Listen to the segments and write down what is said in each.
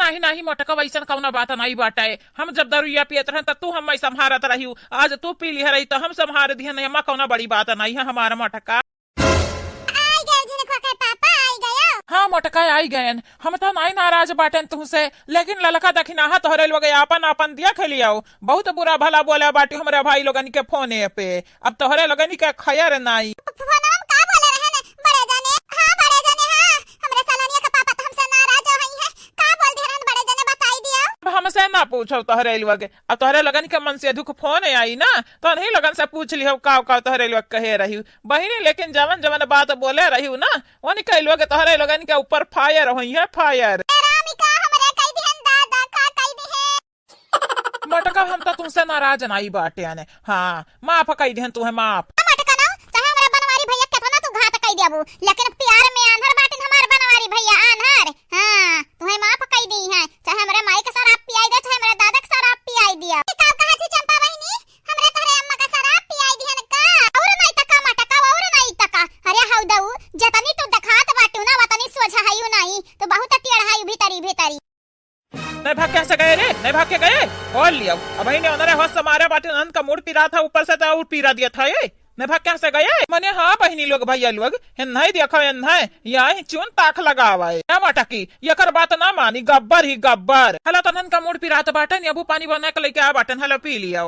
नाही नाही मोटका वैसन कौना बात नहीं बाटे। हम जब दरुया पियत रहे तब तू हम संभारत रही, आज तू पी ली रही तो हम संभार दिया नहीं। अम्मा कौना बड़ी बात नहीं है हमारा मोटका। हाँ मोटका आई गए, हम तो नहीं नाराज बाटे तुमसे, लेकिन ललका दखिनाहा तोहरे लोग आपन आपन दिया खेलिया बहुत बुरा भला बोला बाटी हमारे भाई लोगन के फोने पे। अब तोहरे लोगन के खैर नहीं। हमसे ना पूछो तोहरे लोग, अब तोहरे लगन के मन से दुख फोन आई ना तो नहीं लगन से पूछ लियो का तोहरे लोग कहे रही बहिनी। लेकिन जवन जवन बात बोले रही ना उन्हीं कई लोग तोहरे लगन के ऊपर फायर हुई है फायर। मोटका हम तो तुमसे नाराज नहीं बाटे ने। हाँ माफ कही दिहन तुम्हें माफ। लेकिन प्यार में आंधर बाटिन हमार बनवारी भैया आंधर। हाँ तुम्हें माफ कही दी है, चाहे हमरे माई के शराब पियाई दे चाहे हमरे दादा के शराब पियाई दिया। का कहा छी चंपा बहिनी हमरे तोरे अम्मा का शराब पियाई दी है का और नहीं तका मटका और नहीं तका। अरे हाउ दऊ जतनी तू दखात बाटू ना वतनी सोझा हयू नहीं तो बहुत टेढ़ाई भीतरी भीतरी। नहीं भाग कैसे गए रे, नहीं भाग के गए और लिया। अब बहिनी उन्होंने होश मारा बाटे अनंत का मूड पीरा था ऊपर से तो और पीरा दिया था ये। मैं भाग कैसे गए मने। हाँ बहिनी लोग भैया लोग नहीं देखो यही चून ताक लगावा है मटकी यकर बात ना मानी गब्बर ही गब्बर। हला तो का मूड पिरात बाटन अबू पानी बना के लेके आ बाटन हलो पी लिया।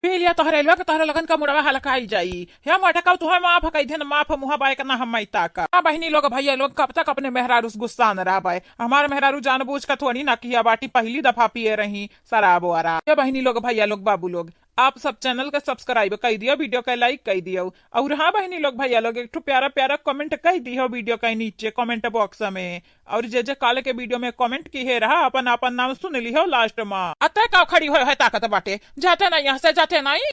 पी लिया तोहरे लोग तोहरे लगन का मुड़वा हलकाई जाई हे मटका तुम्हें माफ कई दिन माफ मुहा बाय करना हम मैता का बहनी लोग भैया लोग कब तक अपने मेहरारू गुस्सा न रहा बाय हमारे मेहरारू जानबूझ का थोड़ी ना किया बाटी पहली दफा पिए रही शराब वारा। ये बहनी लोग भैया लोग बाबू लोग आप सब चैनल के सब्सक्राइब कर दियो वीडियो का लाइक कर दियो और हाँ बहनी लोग भैया लोग एक प्यारा प्यारा कमेंट कर दियो वीडियो के नीचे कमेंट बॉक्स में और जे काले के वीडियो में कमेंट की है रहा अपन अपन नाम सुन लियो लास्ट में अतः का खड़ी हो है ताकत बाटे जाते नहीं यहाँ से जाते नहीं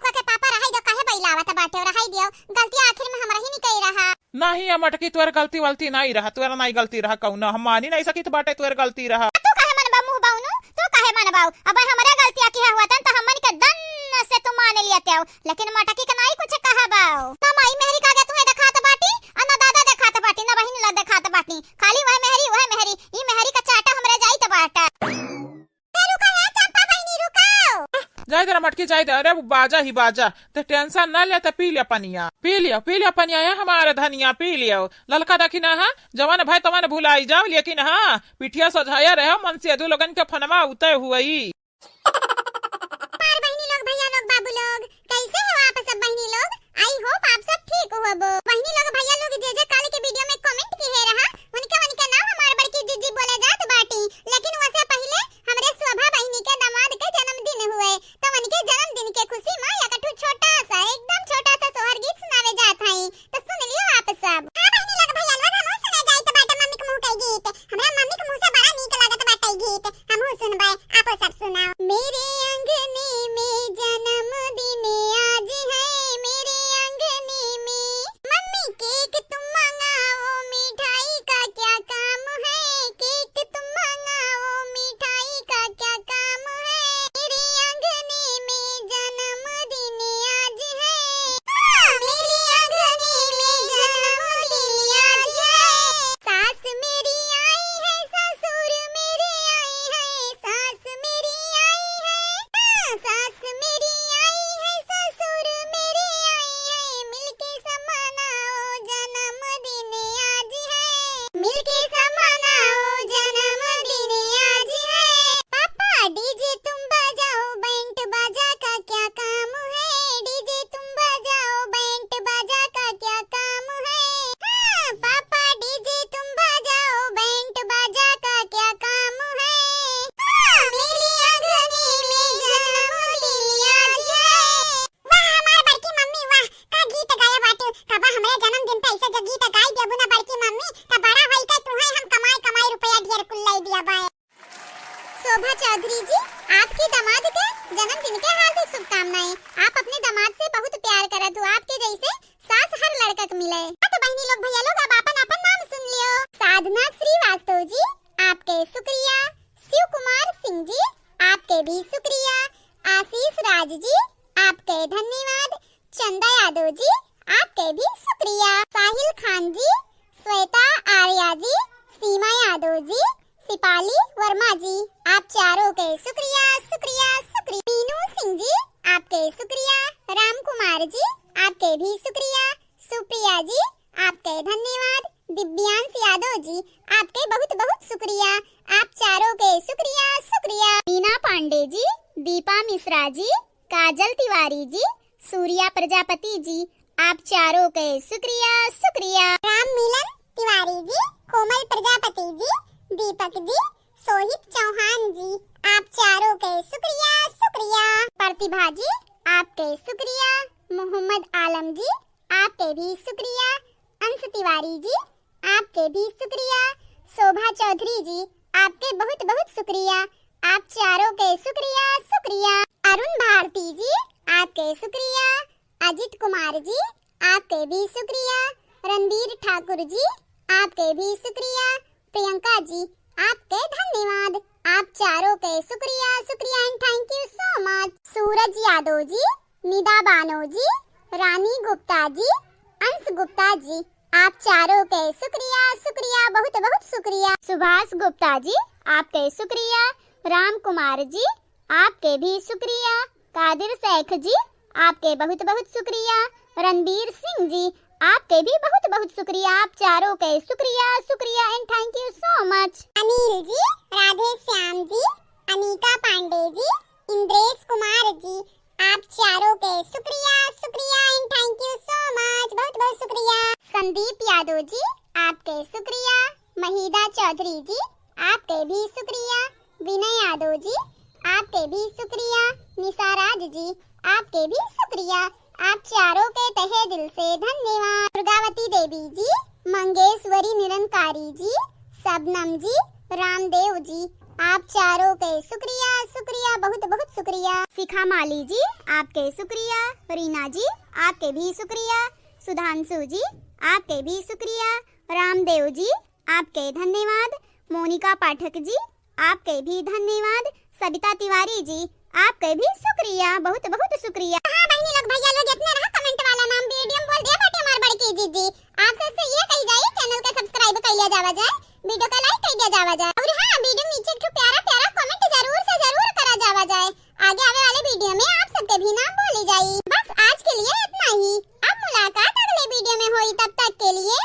के पापा रहाई दो काहे बैलावत बाटे और रहाई दियो गलती आखिर में हमरा ही नहीं कही रहा नहीं मटकी तुअर गलती वलती नहीं रहा तुअर नहीं गलती रहा कौन हम मानी नहीं सकी बाटे तुअर गलती रहा तू काहे मन मुंह बाउनु तू काहे मन बाऊ अब हमरा गलती की हुआ त हमन के दन से तू मान लिया त्याओ लेकिन मटकी के नहीं कुछ कहा बाऊ ना माई मेहरी कागे तुम्हें दिखात बाटी ना दादा दिखात बाटी ना बहिन ला दिखात बाटी खाली वह मेहरी ई मेहरी का चाटा हमरे जाई त बाटा रुका है चंपा बहिनी रुकाओ जाए तेरा मटकी जाए दे अरे बाजा ही बाजा तो टेंशन न ले तो पी लिया पनिया है हमारे धनिया पी लियो ललका देखी ना हाँ जवान भाई तमान भुलाई जाओ लेकिन हाँ पिठिया सजाया रहे मन से दू लोगन के फनमा उतय हुई बहनी लोग भैया लोग बाबू लोग कैसे हो आप सब बहनी लोग आई होप आप सब ठीक हो बहनी लोग भैया लोग जे काले के वीडियो में कमेंट की है रहा उनके नाम हमारे बड़की जीजी बोले जात बाटी लेकिन उससे पहले हमरे शोभा बहनी के दामाद के जन्मदिन हुए तो उनके जन्मदिन के खुशी में एकठू छोटा सा एकदम छोटा सा सोहर गीत सुनावे जात हई तो सुन लियो आप सब। हां बहनी लोग भैया लोग हम सुना जाई तो बाटे मम्मी के मुंह के गीत हमरा मम्मी के मुंह से बड़ा नीक लागत बाटे गीत हम सुनबाई आप सब सुनाओ। मेरे अंगने में जन्मदिन आज है मेरे अंगने में मम्मी केक तुम मंगाओ मिठाई का क्या काम है केक तुम मंगाओ मिठाई का क्या काम है मेरे अंगने में जन्मदिन आज है मेरे अंगने में जन्मदिन आज है सास मेरी आई है ससुर मेरे आए हैं सास मेरी आई है सास मेरी आई है ससुर मेरे आए हैं मिलके सब मनाओ जन्मदिन आज है मिलके सब मनाओ जन्मदिन आज है पापा डीजे तुम बजाओ बैंड बाजा का क्या काम है डीजे तुम बजाओ बैंड बाजा का क्या काम है हाँ पापा डीजे तुम बजाओ बैंड बाजा का क्या काम है हाँ मेरे अंगने में जन्मदिन आज है। वाह हमारे बड़की मम्मी वाह का गीत गाया बाटे कबा हमारे जन्मदिन पे ऐसे जो गीत गाई देबू ना बड़की मम्मी का बड़ा होई का तुम्हें हम कमाई रुपया ढेर कुल्लाई दिया बाय। शोभा चौधरी जी आपके दामाद के जन्मदिन के हार्दिक शुभकामनाएं आप अपने दामाद से बहुत प्यार करत हो आपके जैसे सास हर लड़का को मिले। तो बहनी लोग भैया लोग अब अपन नाम सुन लियो। साधना श्रीवास्तव जी आपके शुक्रिया शिव कुमार सिंह जी आपके भी शुक्रिया आशीष राज जी आपके धन्यवाद चंदा यादव जी आपके भी शुक्रिया साहिल खान जी श्वेता आर्या जी सीमा यादव जी सिपाली वर्मा जी आप चारों के शुक्रिया शुक्रिया शुक्रिया मीनू सिंह जी आपके शुक्रिया राम कुमार जी आपके भी शुक्रिया सुप्रिया जी आपके धन्यवाद दिव्यांश यादव जी आपके बहुत बहुत शुक्रिया आप चारों के शुक्रिया शुक्रिया मीना पांडे जी दीपा मिश्रा जी काजल तिवारी जी सूर्या प्रजापति जी आप चारों के शुक्रिया शुक्रिया राम मिलन तिवारी जी कोमल प्रजापति जी दीपक जी सोहित चौहान जी आप चारों के शुक्रिया शुक्रिया प्रतिभा जी आपके शुक्रिया मोहम्मद आलम जी आपके भी शुक्रिया अंश तिवारी जी आपके भी शुक्रिया शोभा चौधरी जी आपके बहुत बहुत शुक्रिया आप चारों के शुक्रिया शुक्रिया अरुण भारती जी आपके शुक्रिया अजित कुमार जी आपके भी शुक्रिया रणबीर ठाकुर जी आपके भी शुक्रिया प्रियंका जी आपके धन्यवाद आप चारों के शुक्रिया शुक्रिया and thank you so much Suraj Yadav ji Nida Bano ji Rani Gupta ji Ansh Gupta जी आप चारों के शुक्रिया शुक्रिया बहुत बहुत शुक्रिया सुभाष गुप्ता जी आपके शुक्रिया राम कुमार जी आपके भी शुक्रिया कादिर शेख जी आपके बहुत बहुत शुक्रिया रणबीर सिंह जी आपके भी बहुत बहुत शुक्रिया आप चारों के शुक्रिया शुक्रिया and thank you so much Anil ji Radhe Shyam ji Anita Pandey ji Indresh Kumar ji आप चारों के शुक्रिया शुक्रिया and thank you so much, बहुत बहुत शुक्रिया। संदीप यादव जी आपके शुक्रिया। महिदा चौधरी जी आपके भी शुक्रिया। विनय यादव जी आपके भी शुक्रिया। निशा राज जी आपके भी शुक्रिया। आप चारों के तहे दिल से धन्यवाद। दुर्गावती देवी जी, मंगेश्वरी निरंकारी जी, शबनम जी, रामदेव जी, आप चारों के शुक्रिया शुक्रिया, बहुत बहुत शुक्रिया। शिखा माली जी आपके शुक्रिया। रीना जी आपके भी शुक्रिया। सुधांशु जी आपके भी शुक्रिया। रामदेव जी आपके धन्यवाद। मोनिका पाठक जी आपके भी धन्यवाद। सविता तिवारी जी आपके भी शुक्रिया, बहुत बहुत शुक्रिया। हाँ बहनी लोग भैया लोग इतना रहा कमेंट वाला नाम वीडियो में बोल दिया बाटे हमार बड़की जीजी। आप सबसे ये कही जाए चैनल का सब्सक्राइब कर लिया जावा जाए, वीडियो का लाइक कर दिया जावा जाए और हाँ वीडियो नीचे एक प्यारा प्यारा कमेंट जरूर से जरूर करा जावा जाए। आगे आने वाले वीडियो में आप सबके भी नाम बोले जाए। बस आज के लिए इतना ही। अब मुलाकात अगले वीडियो में होई, तब तक के लिए